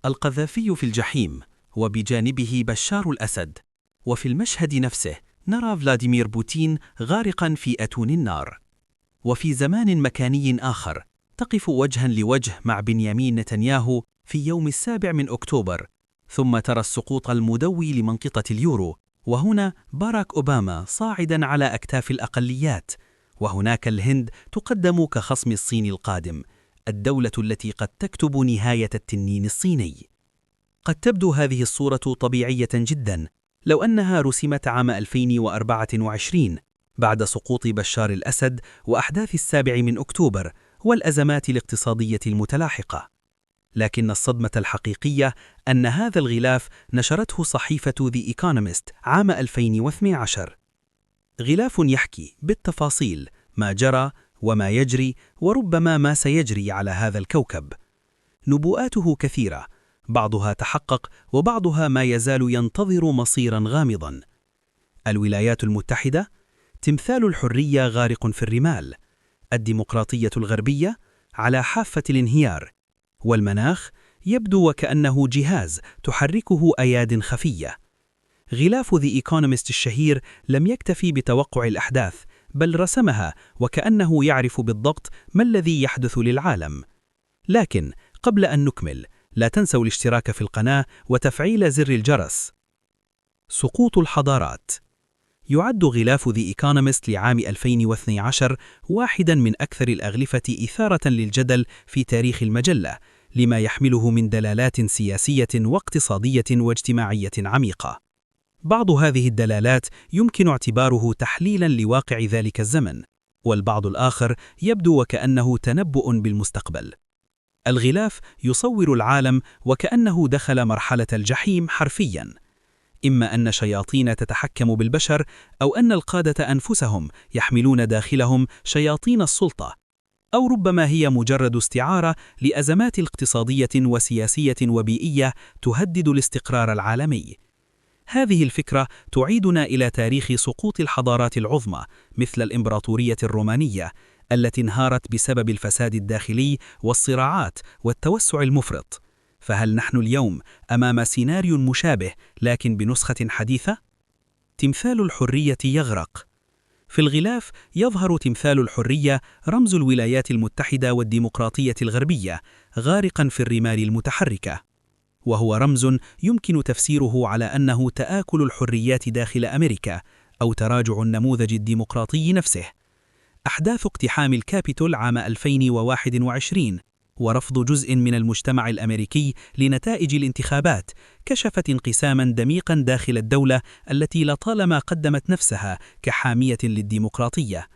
القذافي في الجحيم، وبجانبه بشار الأسد. وفي المشهد نفسه نرى فلاديمير بوتين غارقا في أتون النار. وفي زمان مكاني آخر تقف وجها لوجه مع بنيامين نتنياهو في يوم 7 من أكتوبر، ثم ترى السقوط المدوي لمنطقة اليورو، وهنا باراك أوباما صاعدا على أكتاف الأقليات، وهناك الهند تقدم كخصم الصين القادم، الدولة التي قد تكتب نهاية التنين الصيني. قد تبدو هذه الصورة طبيعية جدا لو أنها رسمت عام 2024 بعد سقوط بشار الأسد وأحداث 7 من أكتوبر والأزمات الاقتصادية المتلاحقة. لكن الصدمة الحقيقية أن هذا الغلاف نشرته صحيفة The Economist عام 2012. غلاف يحكي بالتفاصيل ما جرى وما يجري وربما ما سيجري على هذا الكوكب. نبوءاته كثيرة، بعضها تحقق وبعضها ما يزال ينتظر مصيرا غامضا. الولايات المتحدة تمثال الحرية غارق في الرمال، الديمقراطية الغربية على حافة الانهيار، والمناخ يبدو وكأنه جهاز تحركه أياد خفية. غلاف The Economist الشهير لم يكتفي بتوقع الأحداث، بل رسمها وكأنه يعرف بالضبط ما الذي يحدث للعالم. لكن قبل أن نكمل، لا تنسوا الاشتراك في القناة وتفعيل زر الجرس. سقوط الحضارات. يعد غلاف The Economist لعام 2012 واحدا من أكثر الأغلفة إثارة للجدل في تاريخ المجلة، لما يحمله من دلالات سياسية واقتصادية واجتماعية عميقة. بعض هذه الدلالات يمكن اعتباره تحليلا لواقع ذلك الزمن، والبعض الآخر يبدو وكأنه تنبؤ بالمستقبل. الغلاف يصور العالم وكأنه دخل مرحلة الجحيم حرفياً، إما أن شياطين تتحكم بالبشر أو أن القادة أنفسهم يحملون داخلهم شياطين السلطة، أو ربما هي مجرد استعارة لأزمات اقتصادية وسياسية وبيئية تهدد الاستقرار العالمي. هذه الفكرة تعيدنا إلى تاريخ سقوط الحضارات العظمى مثل الإمبراطورية الرومانية التي انهارت بسبب الفساد الداخلي والصراعات والتوسع المفرط. فهل نحن اليوم أمام سيناريو مشابه لكن بنسخة حديثة؟ تمثال الحرية يغرق. في الغلاف يظهر تمثال الحرية، رمز الولايات المتحدة والديمقراطية الغربية، غارقا في الرمال المتحركة، وهو رمز يمكن تفسيره على أنه تآكل الحريات داخل أمريكا أو تراجع النموذج الديمقراطي نفسه. أحداث اقتحام الكابيتول عام 2021 ورفض جزء من المجتمع الأمريكي لنتائج الانتخابات كشفت انقساما دميقا داخل الدولة التي لطالما قدمت نفسها كحامية للديمقراطية.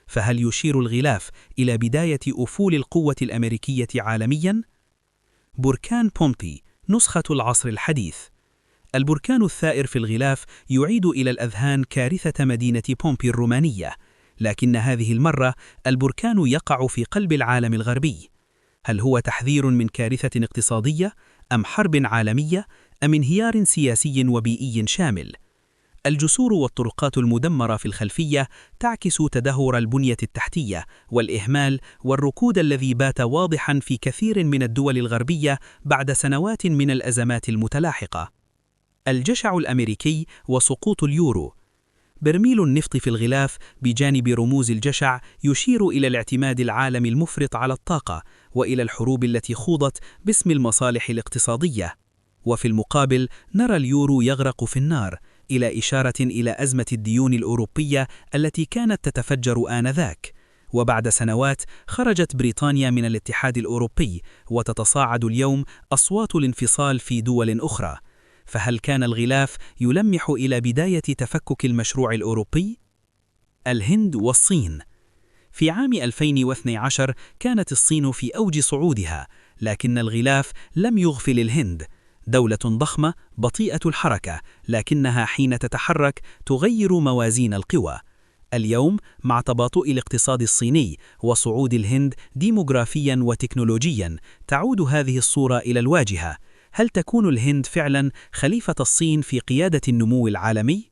فهل يشير الغلاف إلى بداية أفول القوة الأمريكية عالميا؟ بركان بومبي، نسخة العصر الحديث. البركان الثائر في الغلاف يعيد إلى الأذهان كارثة مدينة بومبي الرومانية، لكن هذه المرة البركان يقع في قلب العالم الغربي. هل هو تحذير من كارثة اقتصادية أم حرب عالمية أم انهيار سياسي وبيئي شامل؟ الجسور والطرقات المدمرة في الخلفية تعكس تدهور البنية التحتية والإهمال والركود الذي بات واضحا في كثير من الدول الغربية بعد سنوات من الأزمات المتلاحقة. الجشع الأمريكي وسقوط اليورو. برميل النفط في الغلاف بجانب رموز الجشع يشير إلى الاعتماد العالمي المفرط على الطاقة وإلى الحروب التي خوضت باسم المصالح الاقتصادية. وفي المقابل نرى اليورو يغرق في النار، إلى إشارة إلى أزمة الديون الأوروبية التي كانت تتفجر آنذاك. وبعد سنوات خرجت بريطانيا من الاتحاد الأوروبي، وتتصاعد اليوم أصوات الانفصال في دول أخرى. فهل كان الغلاف يلمح إلى بداية تفكك المشروع الأوروبي؟ الهند والصين. في عام 2012 كانت الصين في أوج صعودها، لكن الغلاف لم يغفل الهند، دولة ضخمة بطيئة الحركة، لكنها حين تتحرك تغير موازين القوى. اليوم مع تباطؤ الاقتصاد الصيني وصعود الهند ديموغرافيا وتكنولوجيا، تعود هذه الصورة إلى الواجهة. هل تكون الهند فعلا خليفة الصين في قيادة النمو العالمي؟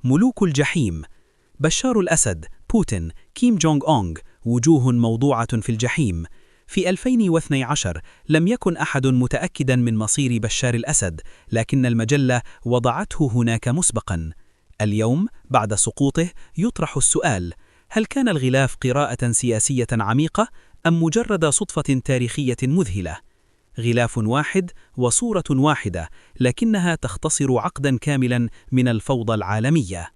ملوك الجحيم. بشار الأسد، بوتين، كيم جونغ أونغ، وجوه موضوعة في الجحيم. في 2012 لم يكن أحد متأكدا من مصير بشار الأسد، لكن المجلة وضعته هناك مسبقا. اليوم بعد سقوطه يطرح السؤال: هل كان الغلاف قراءة سياسية عميقة أم مجرد صدفة تاريخية مذهلة؟ غلاف واحد وصورة واحدة، لكنها تختصر عقدا كاملا من الفوضى العالمية.